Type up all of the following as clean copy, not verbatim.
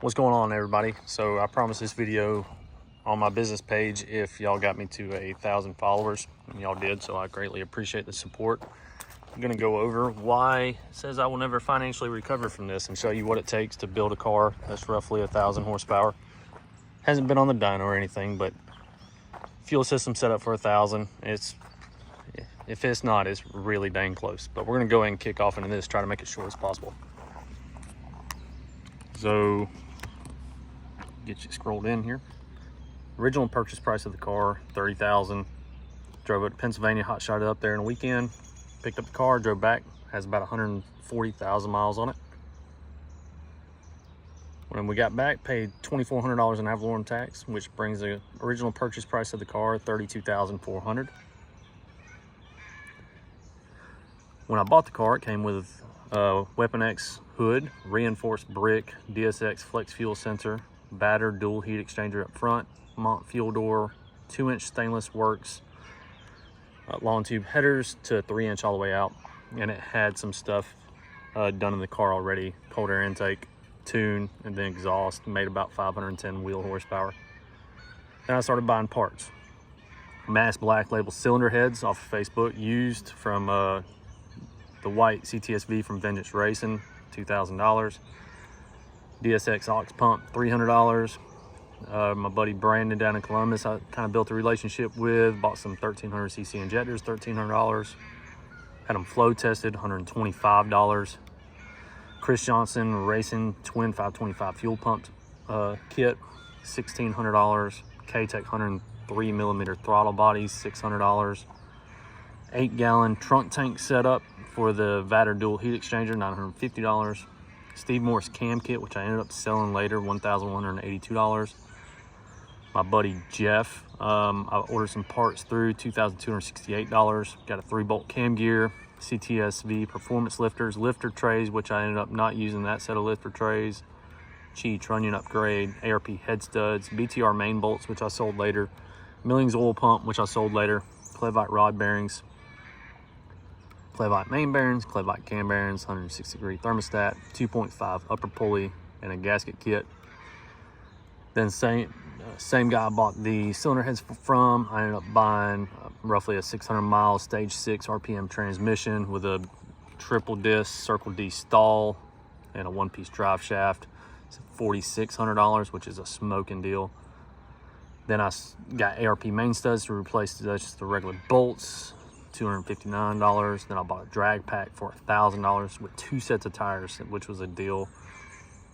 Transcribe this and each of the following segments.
What's going on, everybody? So I promised this video on my business page if y'all got me to 1,000 followers, and y'all did, so I greatly appreciate the support. I'm gonna go over why it says I will never financially recover from this and show you what it takes to build a car that's roughly 1,000 horsepower. Hasn't been on the dyno or anything, but fuel system set up for 1,000. If it's not, it's really dang close. But we're gonna go ahead and kick off into this, try to make it short as possible. So get you scrolled in here. Original purchase price of the car, $30,000. Drove it to Pennsylvania, hot shot it up there in a weekend. Picked up the car, drove back. Has about 140,000 miles on it. When we got back, paid $2,400 in ad valorem tax, which brings the original purchase price of the car $32,400. When I bought the car, it came with a Weapon X hood, reinforced brick, DSX flex fuel sensor, battered dual heat exchanger up front, Mont fuel door, 2-inch stainless works, long tube headers to 3-inch all the way out, and it had some stuff done in the car already. Cold air intake, tune, and then exhaust. Made about 510 wheel horsepower. Then I started buying parts. Mass black label cylinder heads off of Facebook, used from the white CTSV from Vengeance Racing, $2,000. DSX aux pump, $300. My buddy Brandon down in Columbus, I kind of built a relationship with, bought some 1,300cc injectors, $1,300. Had them flow tested, $125. Chris Johnson Racing Twin 525 fuel pump kit, $1,600. K-Tech 103mm throttle bodies, $600. 8-gallon trunk tank setup for the Vatter dual heat exchanger, $950. Steve Morris cam kit, which I ended up selling later, $1,182. My buddy Jeff, I ordered some parts through, $2,268. Got a 3-bolt cam gear, CTSV performance lifters, lifter trays, which I ended up not using that set of lifter trays. Chi trunnion upgrade, ARP head studs, BTR main bolts, which I sold later. Millings oil pump, which I sold later. Clevite rod bearings, Clevite main bearings, Clevite cam bearings, 160-degree thermostat, 2.5 upper pulley, and a gasket kit. Then same guy I bought the cylinder heads from. I ended up buying roughly a 600-mile stage 6 RPM transmission with a triple disc Circle D stall and a 1-piece drive shaft. It's $4,600, which is a smoking deal. Then I got ARP main studs to replace just the regular bolts, $259. Then I bought a drag pack for $1,000 with 2 sets of tires, which was a deal.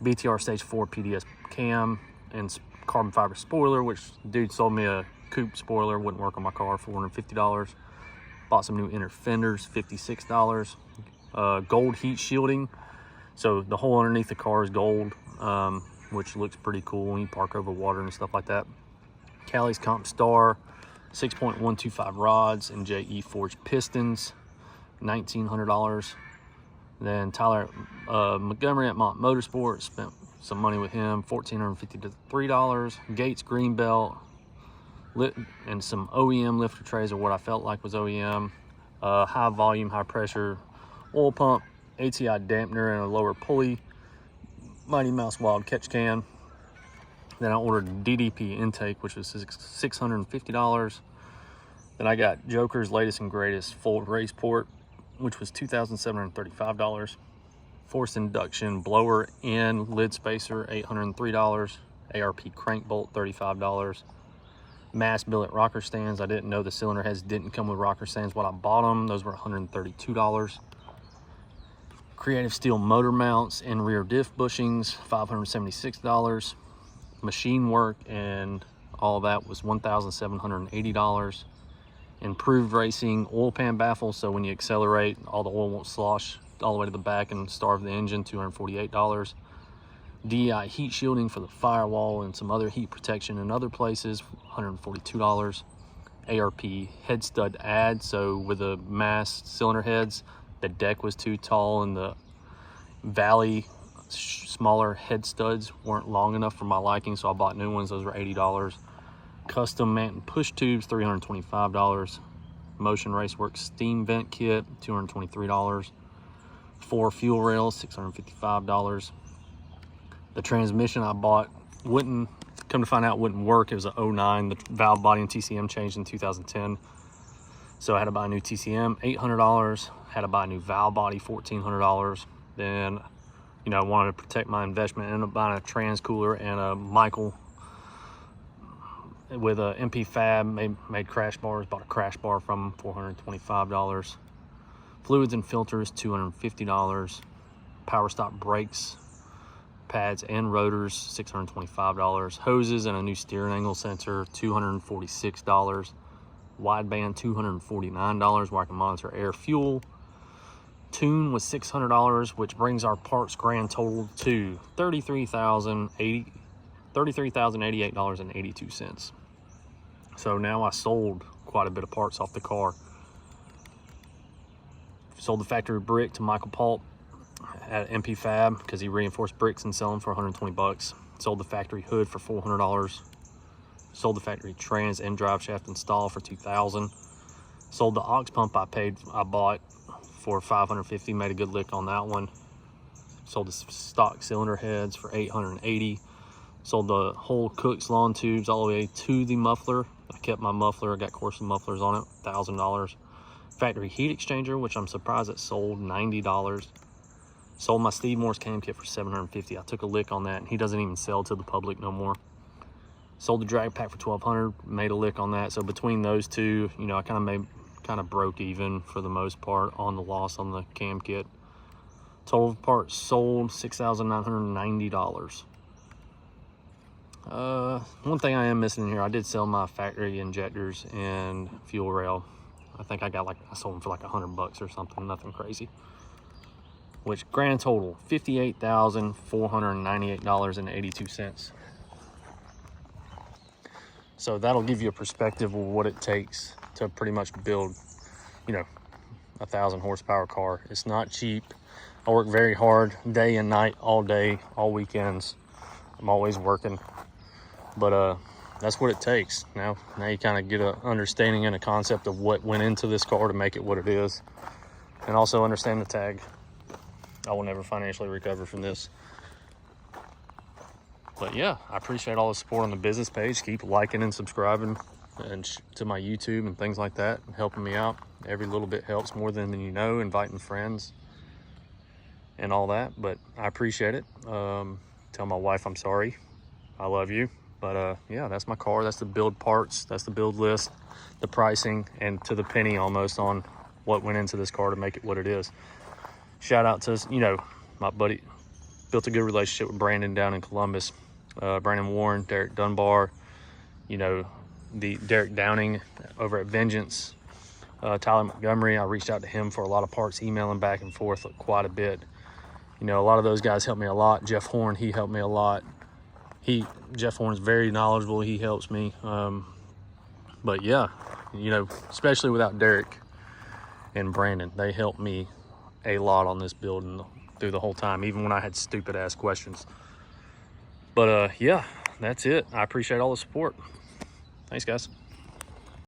BTR Stage 4 PDS cam and carbon fiber spoiler, which dude sold me a coupe spoiler, wouldn't work on my car, $450. Bought some new inner fenders, $56. Gold heat shielding, so the hole underneath the car is gold, which looks pretty cool when you park over water and stuff like that. Cali's Comp Star 6.125 rods and JE forged pistons, $1,900. Then Tyler Montgomery at Mont Motorsports, spent some money with him, $1,453. Gates Greenbelt and some OEM lifter trays, or what I felt like was OEM. High volume, high pressure oil pump, ATI dampener and a lower pulley, Mighty Mouse Wild catch can. Then I ordered DDP intake, which was $650. Then I got Joker's latest and greatest full race port, which was $2,735. Forced induction blower and lid spacer, $803. ARP crank bolt, $35. Mass billet rocker stands. I didn't know the cylinder heads didn't come with rocker stands when I bought them. Those were $132. Creative steel motor mounts and rear diff bushings, $576. Machine work and all that was $1,780. Improved racing oil pan baffle, so when you accelerate, all the oil won't slosh all the way to the back and starve the engine, $248. DEI heat shielding for the firewall and some other heat protection in other places, $142. ARP head stud add, so with the mass cylinder heads, the deck was too tall and the valley smaller head studs weren't long enough for my liking, so I bought new ones. Those were $80. Custom Manton push tubes, $325. Motion Raceworks steam vent kit, $223. 4 fuel rails, $655. The transmission I bought wouldn't, come to find out, wouldn't work. It was a 09. The valve body and TCM changed in 2010. So I had to buy a new TCM, $800. Had to buy a new valve body, $1,400. Then, you know, I wanted to protect my investment. Ended up buying a trans cooler and a Michael with a MP Fab, made crash bars. Bought a crash bar from them, $425. Fluids and filters, $250. Power stop brakes, pads and rotors, $625. Hoses and a new steering angle sensor, $246. Wideband, $249, where I can monitor air, fuel. Tune was $600, which brings our parts grand total to $33,088.82. So now I sold quite a bit of parts off the car. Sold the factory brick to Michael Pulp at MP Fab because he reinforced bricks and sell them for 120 bucks. Sold the factory hood for $400. Sold the factory trans and drive shaft install for $2,000. Sold the aux pump I bought for $550. Made a good lick on that one. Sold the stock cylinder heads for $880. Sold the whole Cook's lawn tubes all the way to the muffler. I kept my muffler. I got Corson mufflers on it, $1,000. Factory heat exchanger, which I'm surprised it sold, $90. Sold my Steve Morse cam kit for $750. I took a lick on that, and he doesn't even sell to the public no more. Sold the drag pack for $1,200. Made a lick on that. So between those two, you know, I kind of broke even for the most part on the loss on the cam kit. Total parts sold, $6,990. One thing I am missing here, I did sell my factory injectors and fuel rail. I think I sold them for like $100 or something, nothing crazy. Which grand total, $58,498.82. So that'll give you a perspective of what it takes to pretty much build, you know, a 1,000 horsepower car. It's not cheap. I work very hard day and night, all day, all weekends. I'm always working, but that's what it takes. Now you kind of get an understanding and a concept of what went into this car to make it what it is, and also understand the tag. I will never financially recover from this. But yeah, I appreciate all the support on the business page. Keep liking and subscribing and to my YouTube and things like that, and helping me out. Every little bit helps more than you know, inviting friends and all that. But I appreciate it. Tell my wife I'm sorry. I love you. But yeah, that's my car. That's the build parts. That's the build list, the pricing, and to the penny almost on what went into this car to make it what it is. Shout out to, you know, my buddy. Built a good relationship with Brandon down in Columbus. Brandon Warren, Derek Dunbar, you know, the Derek Downing over at Vengeance, Tyler Montgomery. I reached out to him for a lot of parts, emailing back and forth quite a bit. You know, a lot of those guys helped me a lot. Jeff Horn, he helped me a lot. Jeff Horn's very knowledgeable. He helps me. But yeah, you know, especially without Derek and Brandon, they helped me a lot on this build and through the whole time, even when I had stupid ass questions. But yeah, that's it. I appreciate all the support. Thanks, guys.